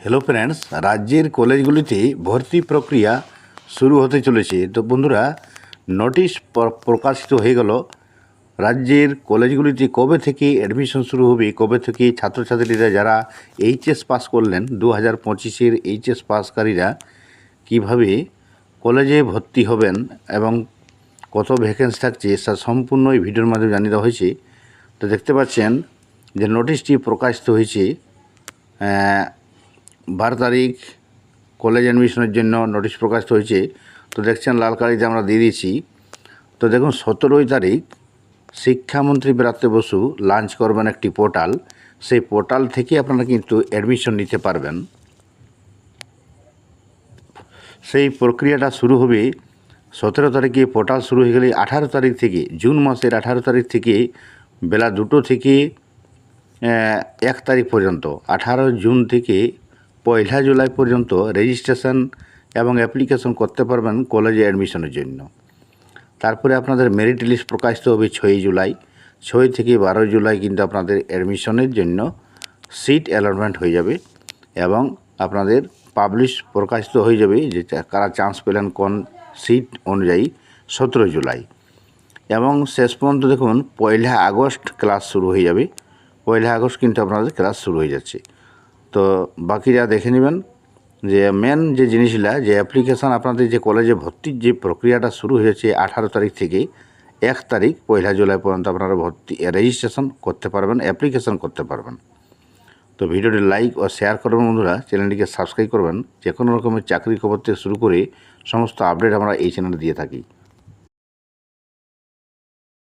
Hello friends, রাজ্যের কলেজগুলিতে ভর্তি প্রক্রিয়া শুরু হতে চলেছে। তো বন্ধুরা, নোটিশ প্রকাশিত হয়ে গেল। রাজ্যের কলেজগুলিতে কবে থেকে অ্যাডমিশন শুরু হবে, কবে থেকে ছাত্রছাত্রীরা যারা এইচএস পাস করলেন 2025-এর এইচএস পাসকারীরা কীভাবে কলেজে ভর্তি হবেন এবং কত ভ্যাকেন্সি থাকছে তা সম্পূর্ণ এই ভিডিওর মাধ্যমে জানিয়ে দেওয়া হয়েছে। তো দেখতে পাচ্ছেন যে নোটিশটি প্রকাশিত হয়েছে 12 তারিখ কলেজ অ্যাডমিশনের জন্য নোটিশ প্রকাশিত হয়েছে। তো দেখছেন লাল কালিতে আমরা দিয়ে দিয়েছি। তো দেখুন 17 তারিখ শিক্ষামন্ত্রী ব্রাত্য বসু লঞ্চ করবেন একটি পোর্টাল। সেই পোর্টাল থেকে আপনারা কিন্তু অ্যাডমিশন নিতে পারবেন। সেই প্রক্রিয়াটা শুরু হবে 17 তারিখে। পোর্টাল শুরু হয়ে গেলে 18 তারিখ থেকে, জুন মাসের 18 তারিখ থেকে বেলা 2টো থেকে 1 তারিখ পর্যন্ত, 18 জুন থেকে 1 জুলাই পর্যন্ত রেজিস্ট্রেশন এবং অ্যাপ্লিকেশন করতে পারবেন কলেজে অ্যাডমিশনের জন্য। তারপরে আপনাদের মেরিট লিস্ট প্রকাশিত হবে 6 জুলাই। 6 থেকে 12 জুলাই কিন্তু আপনাদের অ্যাডমিশনের জন্য সিট অ্যালটমেন্ট হয়ে যাবে এবং আপনাদের পাবলিশ প্রকাশিত হয়ে যাবে যে কারা চান্স পেলেন কোন সিট অনুযায়ী 17 জুলাই। এবং শেষ পর্যন্ত দেখুন 1 আগস্ট ক্লাস শুরু হয়ে যাবে। 1 আগস্ট কিন্তু আপনাদের ক্লাস শুরু হয়ে যাচ্ছে। তো বাকিরা দেখে নেবেন যে মেন যে জিনিসগুলা, যে অ্যাপ্লিকেশান আপনাদের যে কলেজে ভর্তির যে প্রক্রিয়াটা শুরু হয়েছে 18 তারিখ থেকে 1 তারিখ 1 জুলাই পর্যন্ত আপনারা ভর্তি রেজিস্ট্রেশন করতে পারবেন, অ্যাপ্লিকেশান করতে পারবেন। তো ভিডিওটি লাইক ও শেয়ার করবেন বন্ধুরা, চ্যানেলটিকে সাবস্ক্রাইব করবেন। যে কোনো রকমের চাকরি খবর থেকে শুরু করে সমস্ত আপডেট আমরা এই চ্যানেলে দিয়ে থাকি।